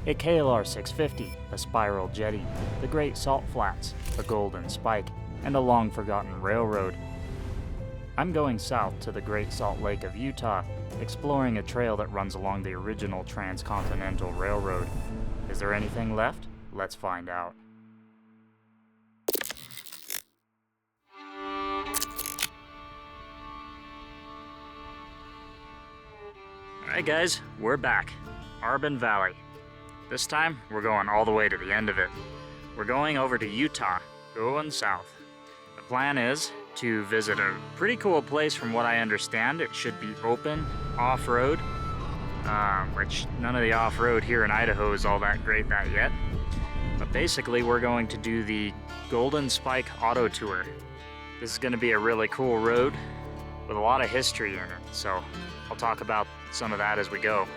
a KLR 650, a spiral jetty, the Great Salt Flats, a golden spike, and a long-forgotten railroad. I'm going south to the Great Salt Lake of Utah, exploring a trail that runs along the original Trans-Continental Railroad. Is there anything left? Let's find out. Alright guys, we're back. Arbon Valley. This time, we're going all the way to the end of it. We're going over to Utah, going south. The plan is to visit a pretty cool place from what I understand. It should be open, off-road, which none of the off-road here in Idaho is all that great yet. But basically, we're going to do the Golden Spike Auto Tour. This is going to be a really cool road with a lot of history in it, so I'll talk about some of that as we go.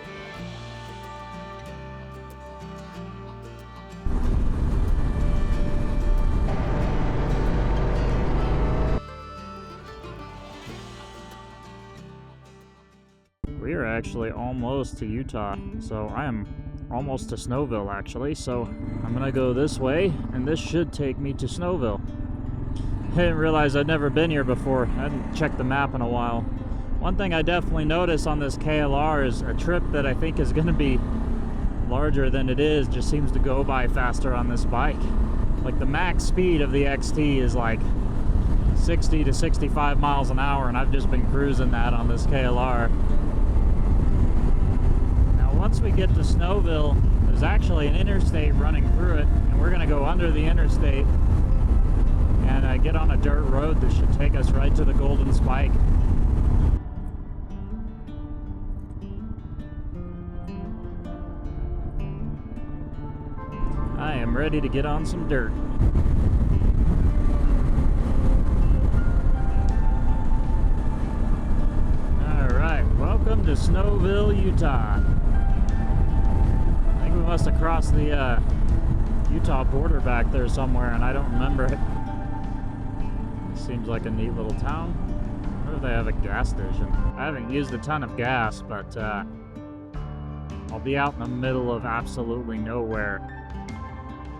We are actually almost to Utah, so I am almost to Snowville actually, so I'm gonna go this way, and this should take me to Snowville. I didn't realize I'd never been here before. I hadn't checked the map in a while. One thing I definitely noticed on this KLR is a trip that I think is gonna be larger than it is just seems to go by faster on this bike. Like the max speed of the XT is like 60 to 65 miles an hour, and I've just been cruising that on this KLR. Once we get to Snowville, there's actually an interstate running through it, and we're going to go under the interstate and get on a dirt road that should take us right to the Golden Spike. I am ready to get on some dirt. Alright, welcome to Snowville, Utah. We must have crossed the Utah border back there somewhere, and I don't remember it. Seems like a neat little town. Where do they have a gas station? I haven't used a ton of gas, but I'll be out in the middle of absolutely nowhere,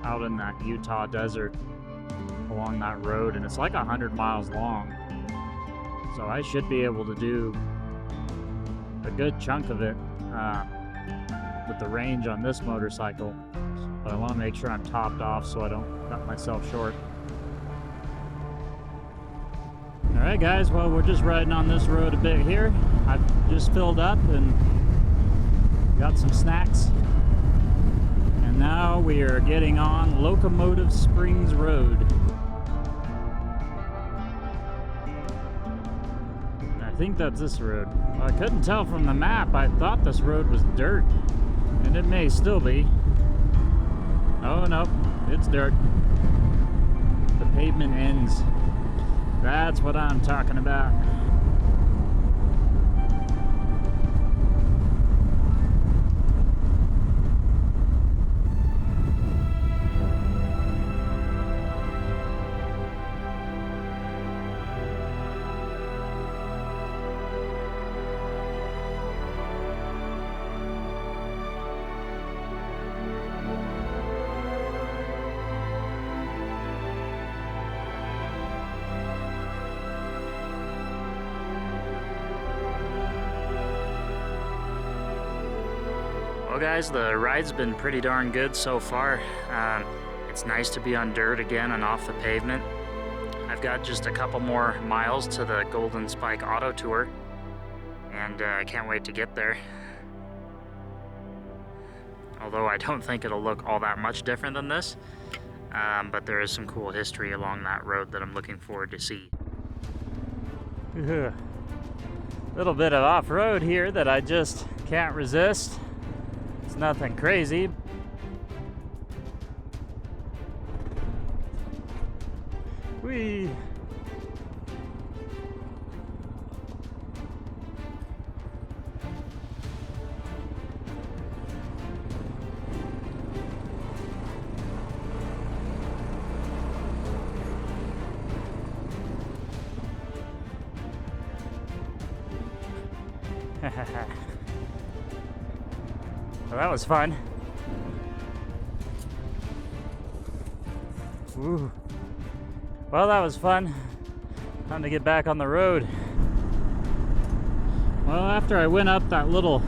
out in that Utah desert along that road, and it's like 100 miles long. So I should be able to do a good chunk of it with the range on this motorcycle, but I want to make sure I'm topped off so I don't cut myself short. Alright guys, well we're just riding on this road a bit here. I've just filled up and got some snacks, and now we are getting on Locomotive Springs Road. I think that's this road. Well, I couldn't tell from the map. I thought this road was dirt. And it may still be. Oh no, it's dirt. The pavement ends. That's what I'm talking about. Well guys, the ride's been pretty darn good so far. It's nice to be on dirt again and off the pavement. I've got just a couple more miles to the Golden Spike Auto Tour, and I can't wait to get there. Although I don't think it'll look all that much different than this, but there is some cool history along that road that I'm looking forward to see. Little bit of off-road here that I just can't resist. It's nothing crazy. Whee! Well, that was fun. Woo. Well, that was fun. Time to get back on the road. Well, after I went up that little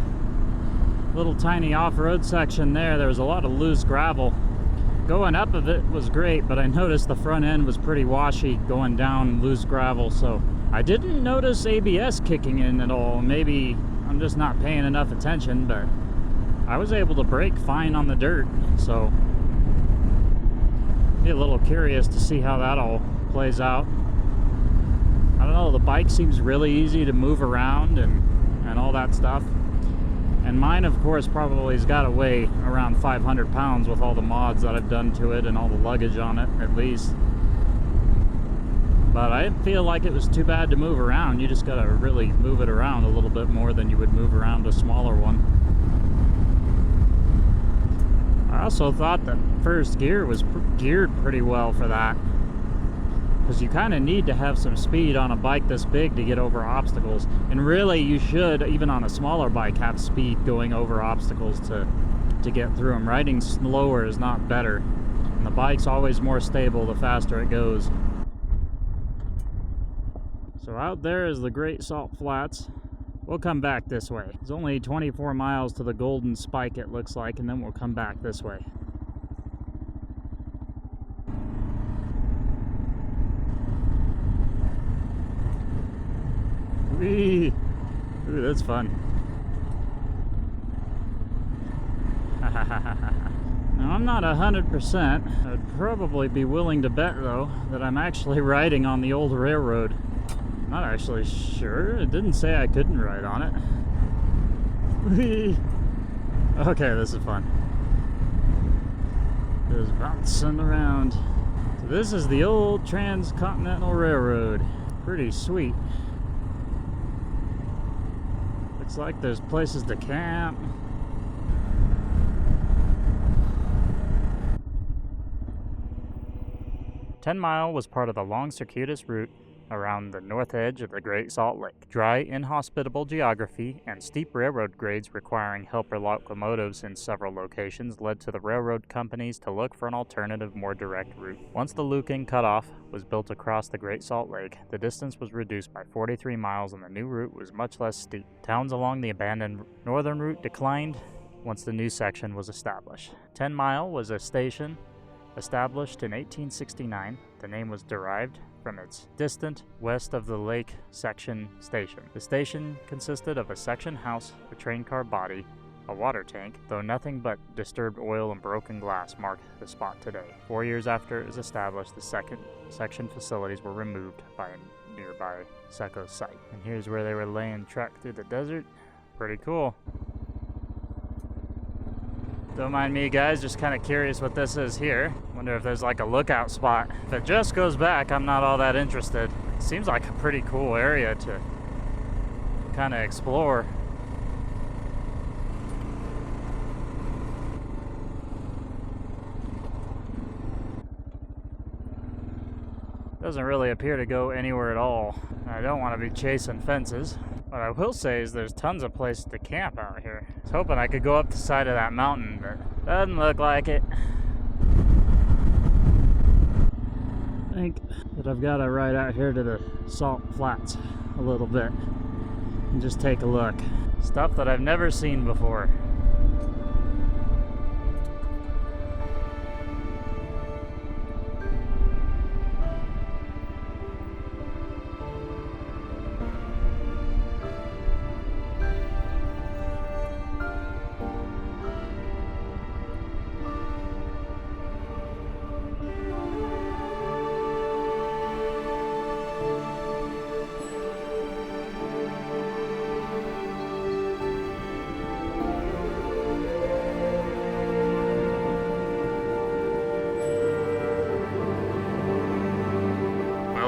tiny off-road section there was a lot of loose gravel. Going up of it was great, but I noticed the front end was pretty washy going down loose gravel, so I didn't notice ABS kicking in at all. Maybe I'm just not paying enough attention, but I was able to brake fine on the dirt, so be a little curious to see how that all plays out. I don't know, the bike seems really easy to move around and all that stuff. And mine, of course, probably has got to weigh around 500 pounds with all the mods that I've done to it and all the luggage on it, at least. But I didn't feel like it was too bad to move around. You just got to really move it around a little bit more than you would move around a smaller one. I also thought that first gear was geared pretty well for that, because you kind of need to have some speed on a bike this big to get over obstacles. And really, you should, even on a smaller bike, have speed going over obstacles to get through them. Riding slower is not better. And the bike's always more stable the faster it goes. So out there is the Great Salt Flats. We'll come back this way. It's only 24 miles to the Golden Spike, it looks like, and then we'll come back this way. Whee! Ooh, that's fun. Now, I'm not 100%. I'd probably be willing to bet, though, that I'm actually riding on the old railroad. Not actually sure. It didn't say I couldn't ride on it. Whee! Okay, this is fun. Just bouncing around. So this is the old Trans-Continental Railroad. Pretty sweet. Looks like there's places to camp. Ten Mile was part of the long circuitous route around the north edge of the Great Salt Lake. Dry, inhospitable geography and steep railroad grades requiring helper locomotives in several locations led to the railroad companies to look for an alternative, more direct route. Once the Lucan cutoff was built across the Great Salt Lake, the distance was reduced by 43 miles and the new route was much less steep. Towns along the abandoned northern route declined once the new section was established. 10 Mile was a station established in 1869. The name was derived from its distant west of the lake section station. The station consisted of a section house, a train car body, a water tank, though nothing but disturbed oil and broken glass mark the spot today. 4 years after it was established, the second section facilities were removed by a nearby Seco site. And here's where they were laying track through the desert. Pretty cool. Don't mind me, guys, just kind of curious what this is here. Wonder if there's like a lookout spot. If it just goes back, I'm not all that interested. Seems like a pretty cool area to kind of explore. Doesn't really appear to go anywhere at all. I don't want to be chasing fences. What I will say is there's tons of places to camp out here. I was hoping I could go up the side of that mountain, but doesn't look like it. I think that I've got to ride out here to the Salt Flats a little bit and just take a look. Stuff that I've never seen before.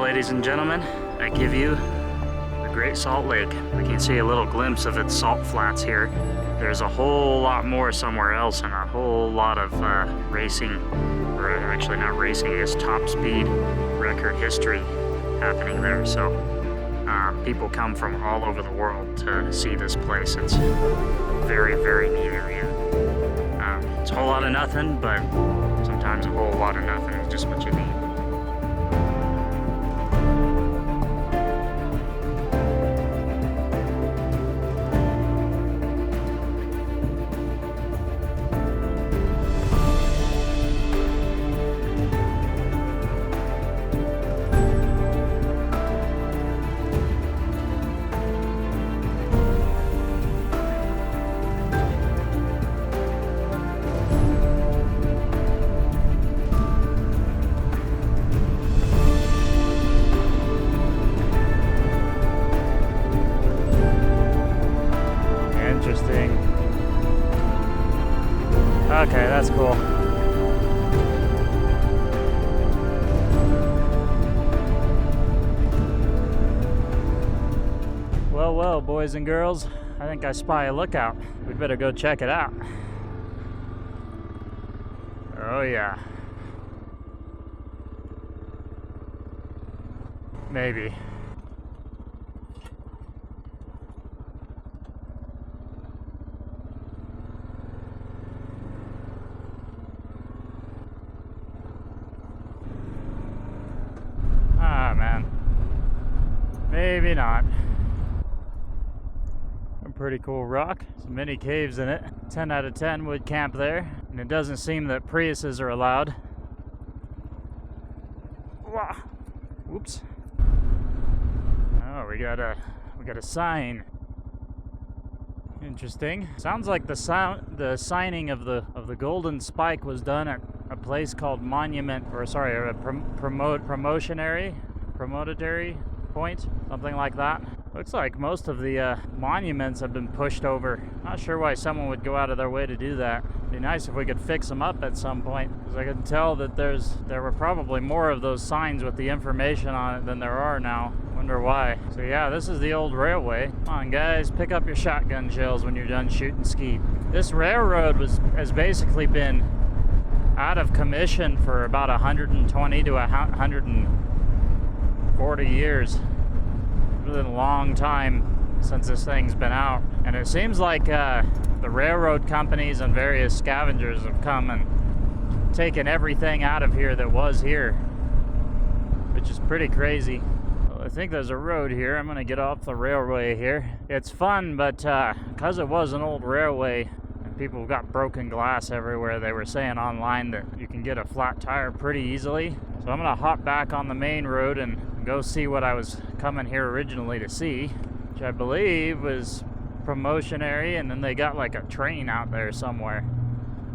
Ladies and gentlemen, I give you the Great Salt Lake. We can see a little glimpse of its salt flats here. There's a whole lot more somewhere else and a whole lot of racing, or actually not racing, it's top speed record history happening there. So people come from all over the world to see this place. It's very, very neat area. It's a whole lot of nothing, but sometimes a whole lot of nothing is just what you need. Okay, that's cool. Well, well, boys and girls, I think I spy a lookout. We'd better go check it out. Oh yeah. Maybe. Ah, man. Maybe not. A pretty cool rock. Some mini caves in it. 10 out of 10 would camp there. And it doesn't seem that Priuses are allowed. Wah. Whoops. Oh, we got a sign. Interesting. Sounds like the signing of the golden spike was done at a place called Promontory point, something like that. Looks like most of the monuments have been pushed over. Not sure why someone would go out of their way to do that. It'd be nice if we could fix them up at some point, because I can tell that there were probably more of those signs with the information on it than there are now. Wonder why. So yeah, this is the old railway. Come on guys, pick up your shotgun shells when you're done shooting skeet. This railroad has basically been out of commission for about 120 to 140 years. It's been a long time since this thing's been out. And it seems like the railroad companies and various scavengers have come and taken everything out of here that was here, which is pretty crazy. I think there's a road here. I'm gonna get off the railway here. It's fun, but because it was an old railway and people got broken glass everywhere, they were saying online that you can get a flat tire pretty easily. So I'm gonna hop back on the main road and go see what I was coming here originally to see, which I believe was Promontory, and then they got like a train out there somewhere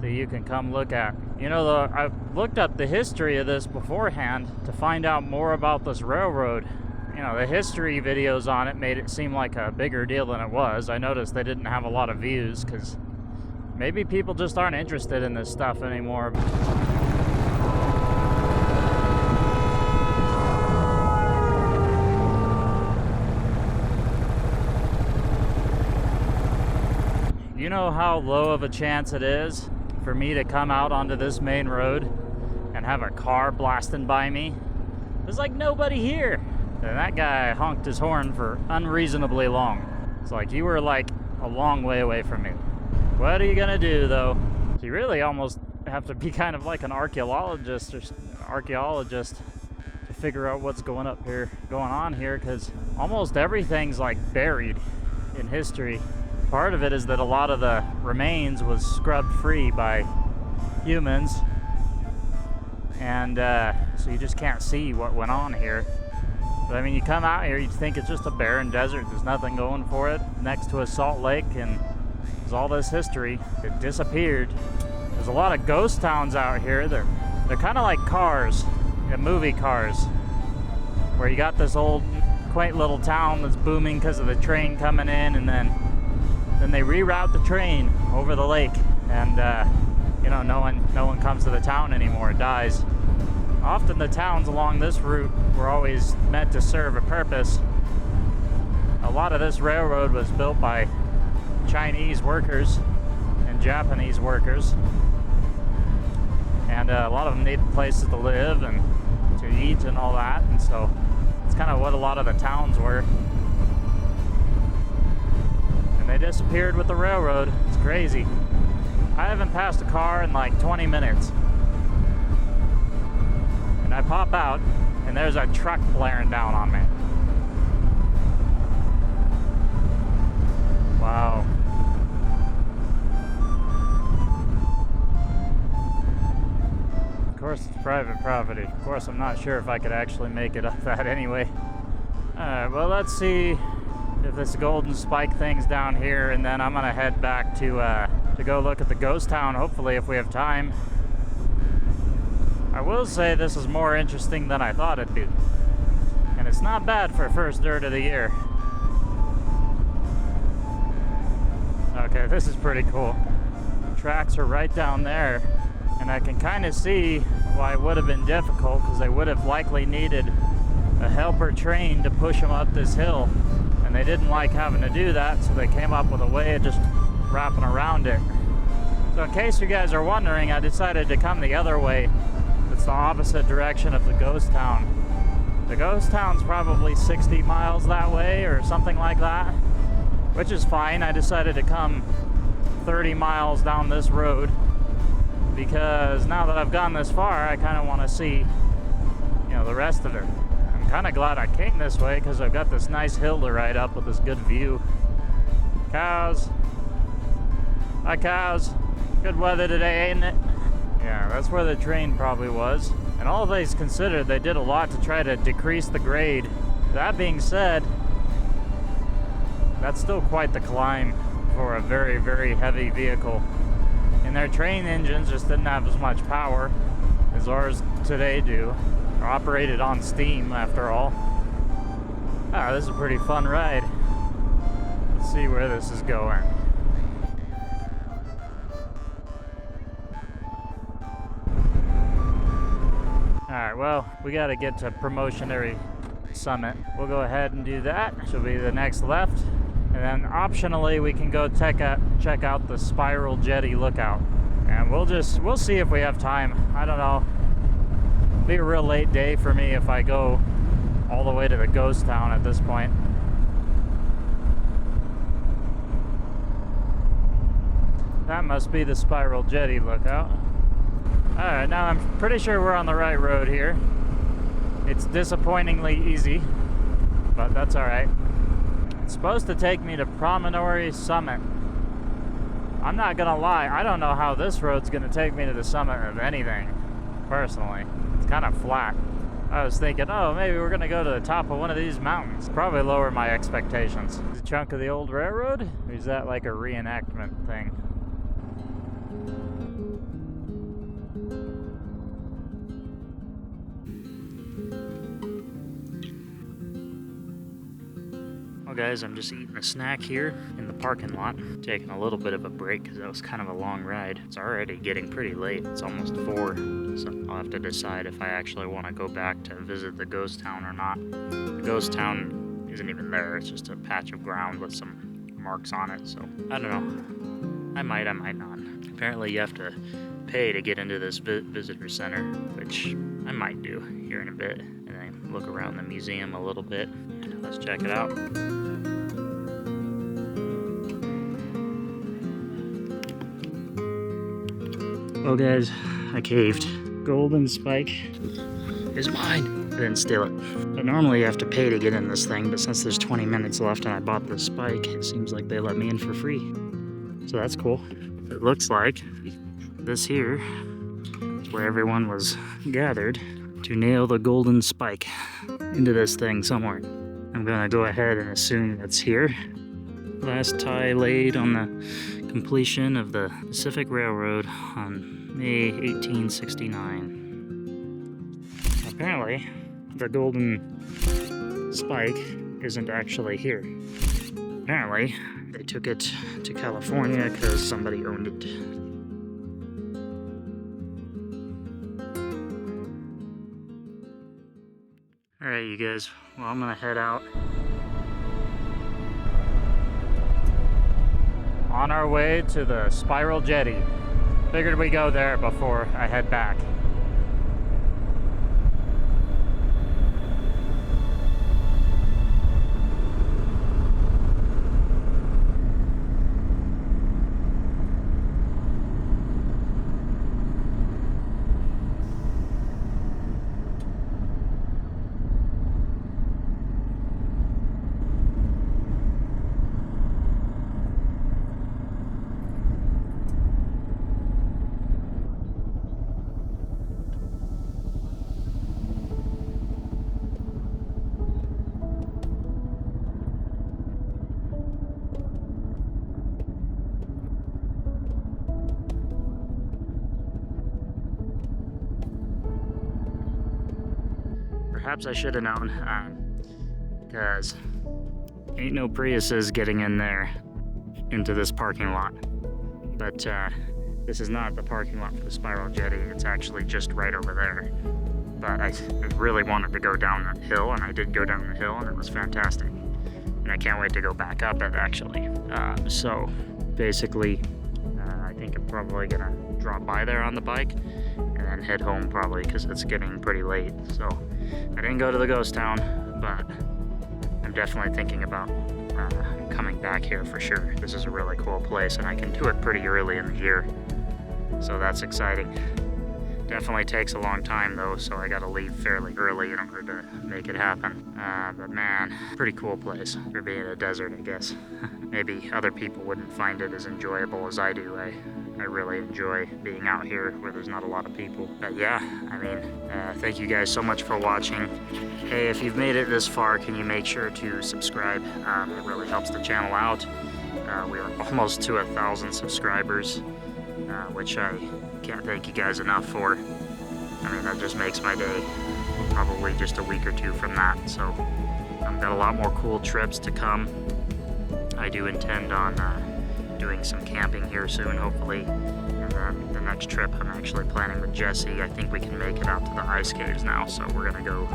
that you can come look at. You know, I looked up the history of this beforehand to find out more about this railroad. You know, the history videos on it made it seem like a bigger deal than it was. I noticed they didn't have a lot of views because maybe people just aren't interested in this stuff anymore. You know how low of a chance it is for me to come out onto this main road and have a car blasting by me? There's like nobody here. And that guy honked his horn for unreasonably long. It's like you were like a long way away from me. What are you gonna do though? So you really almost have to be kind of like an archaeologist to figure out what's going on here, because almost everything's like buried in history. Part of it is that a lot of the remains was scrubbed free by humans, and so you just can't see what went on here. But I mean, you come out here, you'd think it's just a barren desert. There's nothing going for it next to a salt lake, and there's all this history. It disappeared. There's a lot of ghost towns out here. They're kind of like cars, movie cars, where you got this old, quaint little town that's booming because of the train coming in, and then they reroute the train over the lake, and you know, no one comes to the town anymore. It dies. Often the towns along this route were always meant to serve a purpose. A lot of this railroad was built by Chinese workers and Japanese workers, and a lot of them needed places to live and to eat and all that, and so it's kind of what a lot of the towns were. And they disappeared with the railroad. It's crazy. I haven't passed a car in like 20 minutes. And I pop out, and there's a truck blaring down on me. Wow. Of course it's private property. Of course I'm not sure if I could actually make it up that anyway. Alright, well let's see if this golden spike thing's down here, and then I'm gonna head back to go look at the ghost town, hopefully, if we have time. I will say this is more interesting than I thought it'd be. And it's not bad for first dirt of the year. Okay, this is pretty cool. tracks are right down there, and I can kind of see why it would have been difficult, because they would have likely needed a helper train to push them up this hill, and they didn't like having to do that, so they came up with a way of just wrapping around it. So in case you guys are wondering, I decided to come the other way. It's the opposite direction of the ghost town. The ghost town's probably 60 miles that way or something like that, which is fine. I decided to come 30 miles down this road because now that I've gone this far, I kind of want to see, you know, the rest of it. I'm kind of glad I came this way because I've got this nice hill to ride up with this good view. Cows. Hi, cows. Good weather today, ain't it? Yeah, that's where the train probably was. And all things considered, they did a lot to try to decrease the grade. That being said, that's still quite the climb for a very, very heavy vehicle. And their train engines just didn't have as much power as ours today do. They're operated on steam, after all. Ah, this is a pretty fun ride. Let's see where this is going. Alright, well, we gotta get to Promontory Summit. We'll go ahead and do that. She'll be the next left. And then optionally we can go check out the Spiral Jetty lookout. And we'll see if we have time. I don't know. It'll be a real late day for me if I go all the way to the ghost town at this point. That must be the Spiral Jetty lookout. Alright, now I'm pretty sure we're on the right road here. It's disappointingly easy, but that's alright. It's supposed to take me to Promontory Summit. I'm not gonna lie, I don't know how this road's gonna take me to the summit of anything, personally. It's kind of flat. I was thinking, oh, maybe we're gonna go to the top of one of these mountains. Probably lower my expectations. Is it a chunk of the old railroad? Or is that like a reenactment thing? Well guys, I'm just eating a snack here in the parking lot. Taking a little bit of a break because that was kind of a long ride. It's already getting pretty late. It's almost 4. So I'll have to decide if I actually want to go back to visit the ghost town or not. The ghost town isn't even there. It's just a patch of ground with some marks on it. So I don't know. I might not. Apparently you have to pay to get into this visitor center, which I might do here in a bit. And then look around the museum a little bit. Let's check it out. Well guys, I caved. Golden spike is mine. I didn't steal it. But normally you have to pay to get in this thing, but since there's 20 minutes left and I bought this spike, it seems like they let me in for free. So that's cool. It looks like this here is where everyone was gathered to nail the golden spike into this thing somewhere. I'm gonna go ahead and assume it's here. Last tie laid on the completion of the Pacific Railroad on May 1869. Apparently, the golden spike isn't actually here. Apparently, they took it to California because somebody owned it. Alright, you guys. Well, I'm gonna head out. On our way to the Spiral Jetty. Figured we go there before I head back. Perhaps I should have known, because ain't no Priuses getting in there into this parking lot. But This is not the parking lot for the Spiral Jetty. It's actually just right over there. But I really wanted to go down that hill, and I did go down the hill, and it was fantastic. And I can't wait to go back up it, actually. So basically, I think I'm probably gonna drop by there on the bike and then head home probably, because it's getting pretty late. So I didn't go to the ghost town, but I'm definitely thinking about coming back here for sure. This is a really cool place, and I can do it pretty early in the year, so that's exciting. Definitely takes a long time though, so I gotta leave fairly early in order to make it happen. But man, pretty cool place for being a desert, I guess. Maybe other people wouldn't find it as enjoyable as I do. I really enjoy being out here where there's not a lot of people. But yeah, I mean, thank you guys so much for watching. Hey, if you've made it this far, can you make sure to subscribe? It really helps the channel out. We are almost to 1,000 subscribers, which I can't thank you guys enough for. I mean, that just makes my day. Probably just a week or two from that. So I've got a lot more cool trips to come. I do intend on doing some camping here soon, hopefully. And then the next trip I'm actually planning with Jesse. I think we can make it out to the ice caves now, so we're gonna go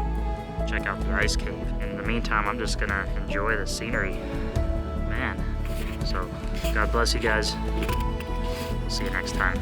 check out the ice cave. In the meantime, I'm just gonna enjoy the scenery. Man, so God bless you guys. See you next time.